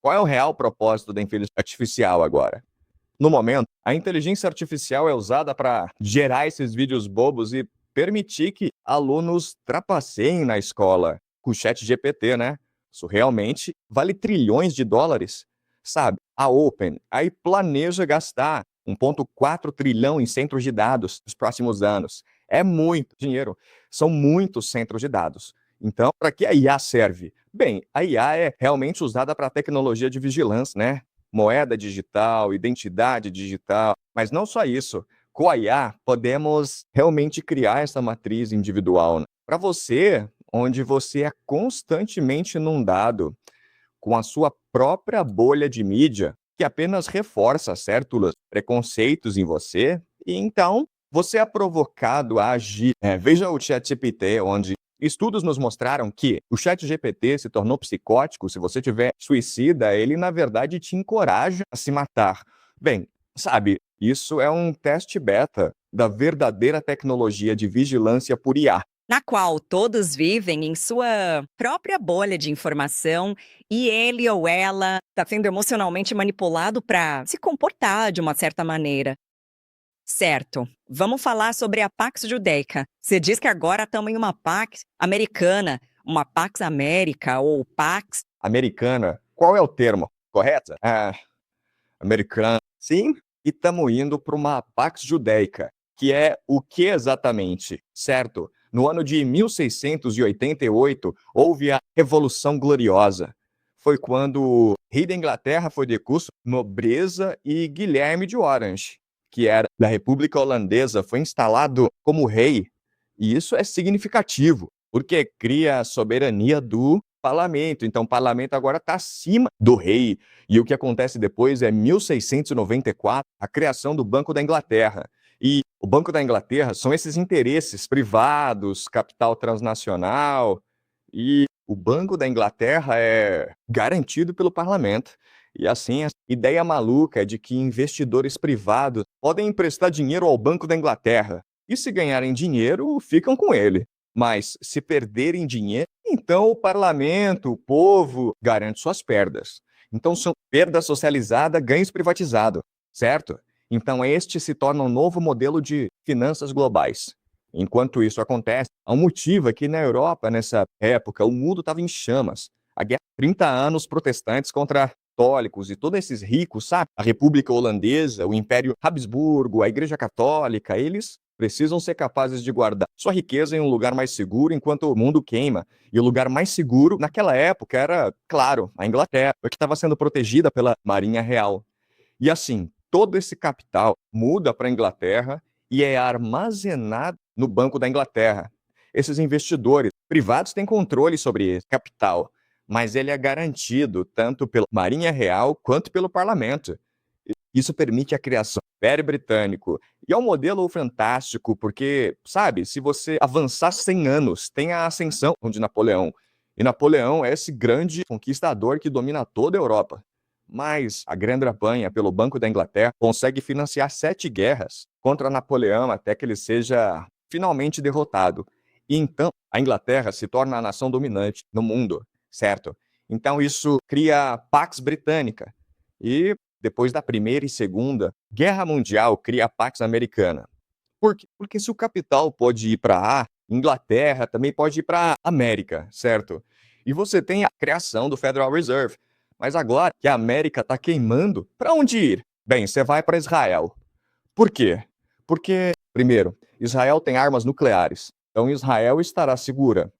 qual é o real propósito da inteligência artificial agora? No momento, a inteligência artificial é usada para gerar esses vídeos bobos e permitir que alunos trapaceiem na escola com o chat GPT, né? Isso realmente vale trilhões de dólares, sabe? A Open aí planeja gastar 1,4 trilhão em centros de dados nos próximos anos. É muito dinheiro, são muitos centros de dados. Então, para que a IA serve? Bem, a IA é realmente usada para tecnologia de vigilância, né? Moeda digital, identidade digital, mas não só isso. Com a IA, podemos realmente criar essa matriz individual, né? Para você, onde você é constantemente inundado com a sua própria bolha de mídia, que apenas reforça certos preconceitos em você, e então você é provocado a agir. Veja o ChatGPT, onde estudos nos mostraram que o ChatGPT se tornou psicótico. Se você tiver suicida, ele na verdade te encoraja a se matar. Bem, sabe, isso é um teste beta da verdadeira tecnologia de vigilância por IA. Na qual todos vivem em sua própria bolha de informação e ele ou ela está sendo emocionalmente manipulado para se comportar de uma certa maneira. Certo, vamos falar sobre a Pax Judaica. Você diz que agora estamos em uma Pax americana, uma Pax América ou Pax. Americana, qual é o termo correto? Americana. Sim, e estamos indo para uma Pax Judaica, que é o que exatamente, certo? No ano de 1688, houve a Revolução Gloriosa. Foi quando o rei da Inglaterra foi decurso, nobreza, e Guilherme de Orange, que era da República Holandesa, foi instalado como rei. E isso é significativo, porque cria a soberania do parlamento. Então, o parlamento agora está acima do rei. E o que acontece depois é 1694, a criação do Banco da Inglaterra. E o Banco da Inglaterra são esses interesses privados, capital transnacional, e o Banco da Inglaterra é garantido pelo parlamento. E assim, a ideia maluca é de que investidores privados podem emprestar dinheiro ao Banco da Inglaterra. E se ganharem dinheiro, ficam com ele. Mas se perderem dinheiro, então o parlamento, o povo, garante suas perdas. Então, são perda socializada, ganhos privatizado, certo? Então, este se torna um novo modelo de finanças globais. Enquanto isso acontece, há um motivo aqui na Europa, nessa época, o mundo estava em chamas. A guerra, 30 anos protestantes contra católicos e todos esses ricos, sabe? A República Holandesa, o Império Habsburgo, a Igreja Católica, eles precisam ser capazes de guardar sua riqueza em um lugar mais seguro enquanto o mundo queima. E o lugar mais seguro, naquela época, era, claro, a Inglaterra, que estava sendo protegida pela Marinha Real. E assim, todo esse capital muda para a Inglaterra e é armazenado no Banco da Inglaterra. Esses investidores privados têm controle sobre esse capital, mas ele é garantido tanto pela Marinha Real quanto pelo parlamento. Isso permite a criação do Império Britânico. E é um modelo fantástico, porque, sabe, se você avançar 100 anos, tem a ascensão de Napoleão. E Napoleão é esse grande conquistador que domina toda a Europa. Mas a Grã-Bretanha, pelo Banco da Inglaterra, consegue financiar 7 guerras contra Napoleão até que ele seja finalmente derrotado. E então a Inglaterra se torna a nação dominante no mundo, certo? Então isso cria a Pax Britânica. E depois da Primeira e Segunda Guerra Mundial, cria a Pax Americana. Por quê? Porque se o capital pode ir para a Inglaterra, também pode ir para a América, certo? E você tem a criação do Federal Reserve. Mas agora que a América está queimando, para onde ir? Bem, você vai para Israel. Por quê? Porque, primeiro, Israel tem armas nucleares, então Israel estará segura.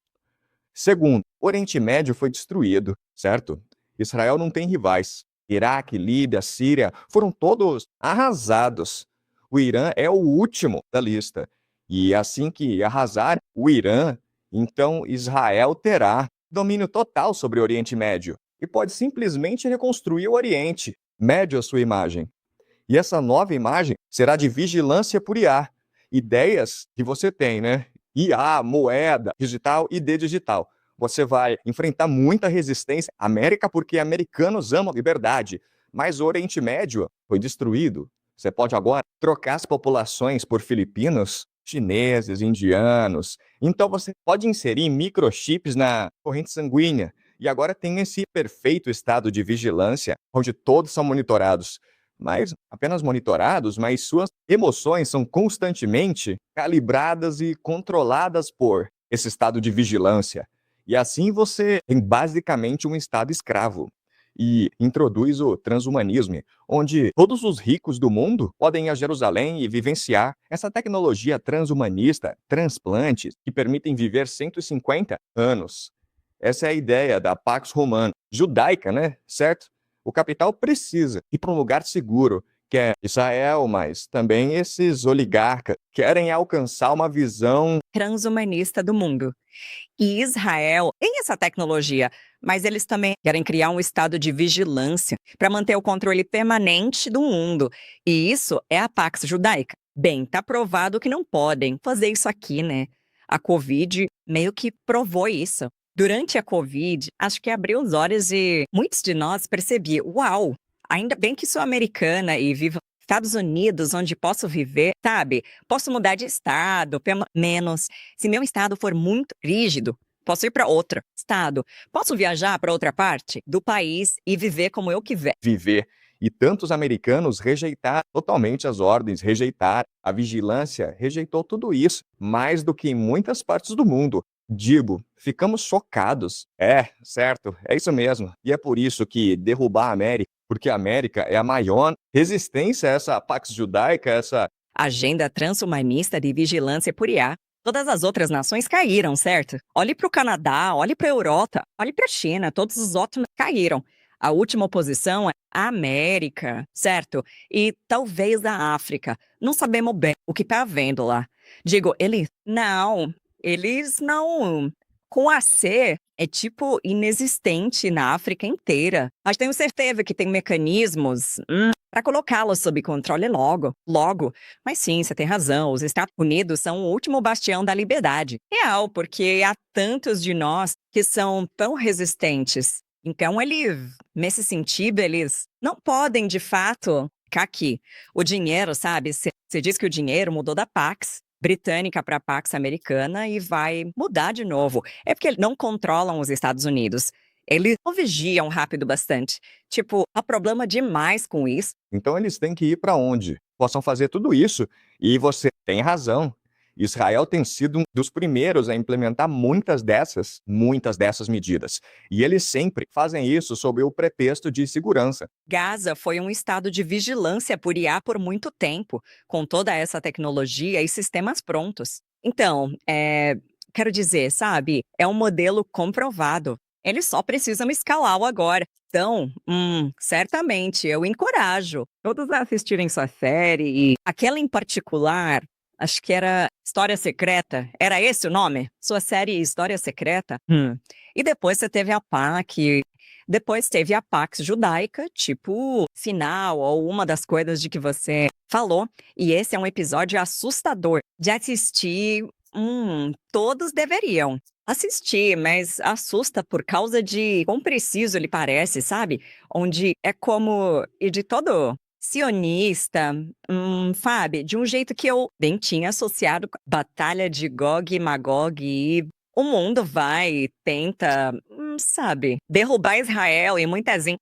Segundo, o Oriente Médio foi destruído, certo? Israel não tem rivais. Iraque, Líbia, Síria foram todos arrasados. O Irã é o último da lista. E assim que arrasar o Irã, então Israel terá domínio total sobre o Oriente Médio e pode simplesmente reconstruir o Oriente Médio à sua imagem. E essa nova imagem será de vigilância por IA. Ideias que você tem, né? IA, moeda, digital e D digital. Você vai enfrentar muita resistência. América, porque americanos amam a liberdade. Mas o Oriente Médio foi destruído. Você pode agora trocar as populações por filipinos, chineses, indianos. Então você pode inserir microchips na corrente sanguínea. E agora tem esse perfeito estado de vigilância, onde todos são monitorados. Mas apenas monitorados, mas suas emoções são constantemente calibradas e controladas por esse estado de vigilância. E assim você tem basicamente um estado escravo. E introduz o transhumanismo, onde todos os ricos do mundo podem ir a Jerusalém e vivenciar essa tecnologia transhumanista, transplantes, que permitem viver 150 anos. Essa é a ideia da Pax Romana, judaica, né? Certo? O capital precisa ir para um lugar seguro, que é Israel, mas também esses oligarcas querem alcançar uma visão. Transhumanista do mundo. E Israel tem essa tecnologia, mas eles também querem criar um estado de vigilância para manter o controle permanente do mundo. E isso é a Pax Judaica. Bem, tá provado que não podem fazer isso aqui, né? A Covid meio que provou isso. Durante a Covid, acho que abriu os olhos e muitos de nós percebiam, uau, ainda bem que sou americana e vivo nos Estados Unidos, onde posso viver, sabe? Posso mudar de estado, pelo menos. Se meu estado for muito rígido, posso ir para outro estado. Posso viajar para outra parte do país e viver como eu quiser. Viver. E tantos americanos rejeitaram totalmente as ordens, rejeitaram a vigilância, rejeitou tudo isso, mais do que em muitas partes do mundo. Digo, ficamos chocados. É, certo, é isso mesmo. E é por isso que derrubar a América, porque a América é a maior resistência a essa Pax Judaica, essa. Agenda transhumanista de vigilância por IA. Todas as outras nações caíram, certo? Olhe para o Canadá, olhe para a Europa, olhe para a China, todos os outros caíram. A última oposição é a América, certo? E talvez a África. Não sabemos bem o que está havendo lá. Digo, eles não. Com a C é tipo inexistente na África inteira. Mas tenho certeza que tem mecanismos para colocá-los sob controle logo. Mas sim, você tem razão, os Estados Unidos são o último bastião da liberdade. Real, porque há tantos de nós que são tão resistentes. Então, nesse sentido, eles não podem, de fato, ficar aqui. O dinheiro, sabe? Você diz que o dinheiro mudou da Pax britânica para a Pax americana e vai mudar de novo. É porque eles não controlam os Estados Unidos. Eles não vigiam rápido bastante. Tipo, há problema demais com isso. Então eles têm que ir para onde possam fazer tudo isso. E você tem razão. Israel tem sido um dos primeiros a implementar muitas dessas medidas. E eles sempre fazem isso sob o pretexto de segurança. Gaza foi um estado de vigilância por IA por muito tempo, com toda essa tecnologia e sistemas prontos. Então, quero dizer, sabe, é um modelo comprovado. Eles só precisam escalá-lo agora. Então, certamente, eu encorajo todos a assistirem sua série e aquela em particular. Acho que era História Secreta. Era esse o nome? Sua série História Secreta? E depois você teve a PAC. Depois teve a Pax Judaica, tipo, final, ou uma das coisas de que você falou. E esse é um episódio assustador de assistir. Todos deveriam assistir, mas assusta por causa de quão preciso ele parece, sabe? Onde é como. E de todo sionista, sabe? De um jeito que eu bem tinha associado com a batalha de Gog e Magog e o mundo vai e tenta, sabe, derrubar Israel e muitas vezes.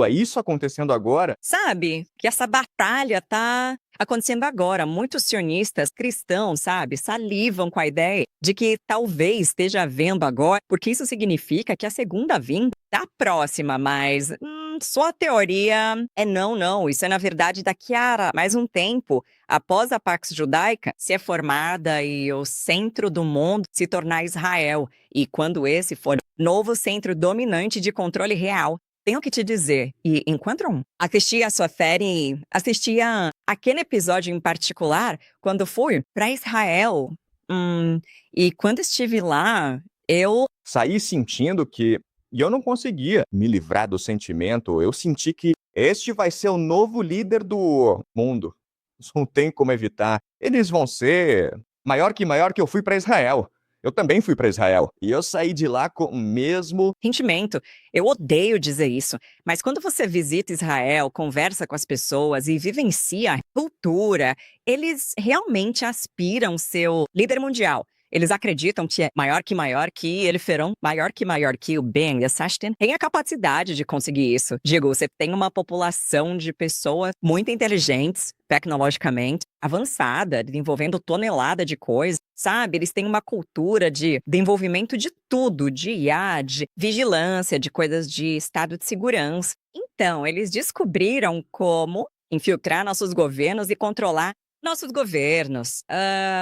Isso acontecendo agora? Sabe, que essa batalha tá acontecendo agora. Muitos sionistas cristãos, sabe, salivam com a ideia de que talvez esteja havendo agora, porque isso significa que a segunda vinda tá próxima, mas só a teoria é não. Isso é, na verdade, daqui a mais um tempo, após a Pax Judaica ser formada e o centro do mundo se tornar Israel. E quando esse for o novo centro dominante de controle real. Tenho que te dizer, e enquanto eu assistia a sua série, assistia aquele episódio em particular, quando fui para Israel, e quando estive lá, eu saí sentindo que. E eu não conseguia me livrar do sentimento. Eu senti que este vai ser o novo líder do mundo. Isso não tem como evitar. Eles vão ser maior que eu fui para Israel. Eu também fui para Israel. E eu saí de lá com o mesmo sentimento. Eu odeio dizer isso, mas quando você visita Israel, conversa com as pessoas e vivencia a cultura, eles realmente aspiram ser o líder mundial. Eles acreditam que é maior que eles serão maior que o bem. Existem tem a capacidade de conseguir isso. Digo, você tem uma população de pessoas muito inteligentes, tecnologicamente, avançada, desenvolvendo tonelada de coisas, sabe? Eles têm uma cultura de desenvolvimento de tudo, de IA, de vigilância, de coisas de estado de segurança. Então, eles descobriram como infiltrar nossos governos e controlar nossos governos.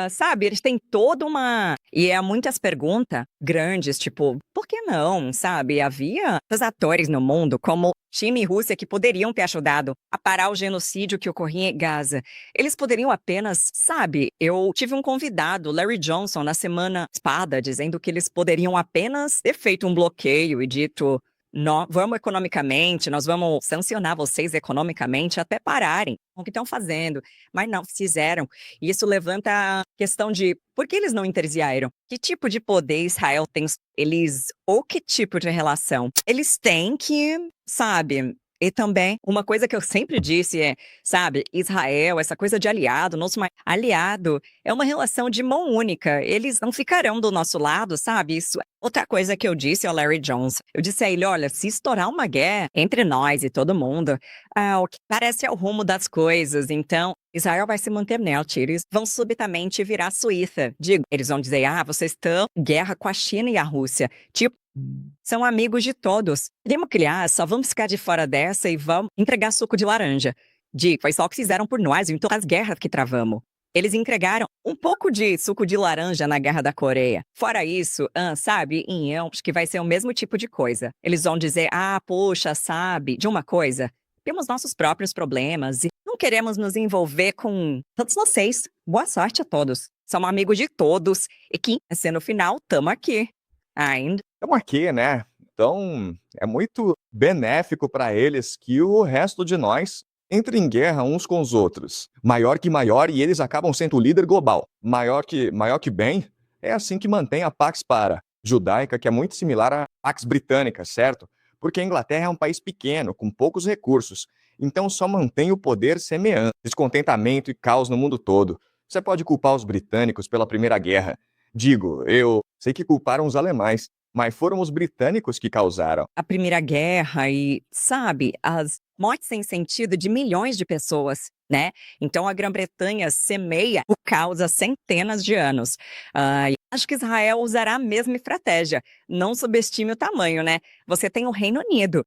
Sabe, eles têm toda uma. E há muitas perguntas grandes, tipo, por que não? Sabe, havia os atores no mundo, como China e Rússia, que poderiam ter ajudado a parar o genocídio que ocorria em Gaza. Eles poderiam apenas, sabe, eu tive um convidado, Larry Johnson, na semana passada, dizendo que eles poderiam apenas ter feito um bloqueio e dito. Nós vamos economicamente, nós vamos sancionar vocês economicamente até pararem com o que estão fazendo. Mas não fizeram. E isso levanta a questão de por que eles não intervieram? Que tipo de poder Israel tem? Eles, ou que tipo de relação? Eles têm que, sabe? E também, uma coisa que eu sempre disse é, sabe, Israel, essa coisa de aliado, nosso aliado é uma relação de mão única. Eles não ficarão do nosso lado, sabe? Isso é outra coisa que eu disse ao Larry Jones. Eu disse a ele, olha, se estourar uma guerra entre nós e todo mundo, o que parece é o rumo das coisas. Então, Israel vai se manter neutro, eles vão subitamente virar Suíça. Digo, eles vão dizer, vocês estão em guerra com a China e a Rússia. Tipo, são amigos de todos. Podemos criar, só vamos ficar de fora dessa e vamos entregar suco de laranja. Digo, foi só o que fizeram por nós em todas as guerras que travamos. Eles entregaram um pouco de suco de laranja na Guerra da Coreia. Fora isso, sabe, acho que vai ser o mesmo tipo de coisa. Eles vão dizer, poxa, sabe, de uma coisa, temos nossos próprios problemas e não queremos nos envolver com todos vocês. Boa sorte a todos. Somos amigos de todos e que, no final, tamo aqui. Ainda. Estamos aqui, né? Então, é muito benéfico para eles que o resto de nós entre em guerra uns com os outros. Maior que maior, e eles acabam sendo o líder global. Maior que bem, é assim que mantém a Pax Para judaica, que é muito similar à Pax Britânica, certo? Porque a Inglaterra é um país pequeno, com poucos recursos. Então só mantém o poder semeando descontentamento e caos no mundo todo. Você pode culpar os britânicos pela Primeira Guerra. Digo, eu sei que culparam os alemães, mas foram os britânicos que causaram. A Primeira Guerra e, sabe, as mortes sem sentido de milhões de pessoas, né? Então a Grã-Bretanha semeia o caos há centenas de anos. E acho que Israel usará a mesma estratégia. Não subestime o tamanho, né? Você tem o Reino Unido,